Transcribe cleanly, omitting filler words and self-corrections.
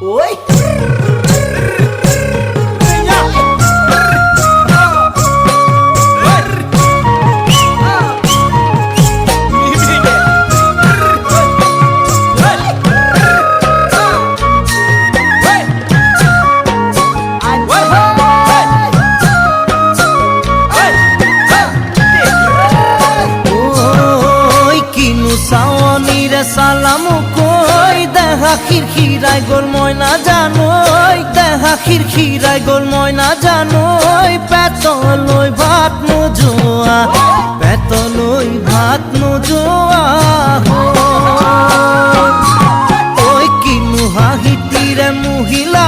ওই সালামু কই দেখা খিরখিরাই গোল ময়না জানোই দেখা খিরখিরাই গোল ময়না জানোই পেতলই ভাত নোজোয়া পেতলই ভাত নোজোয়া ওই কিনু হাহিতিরে মহিলা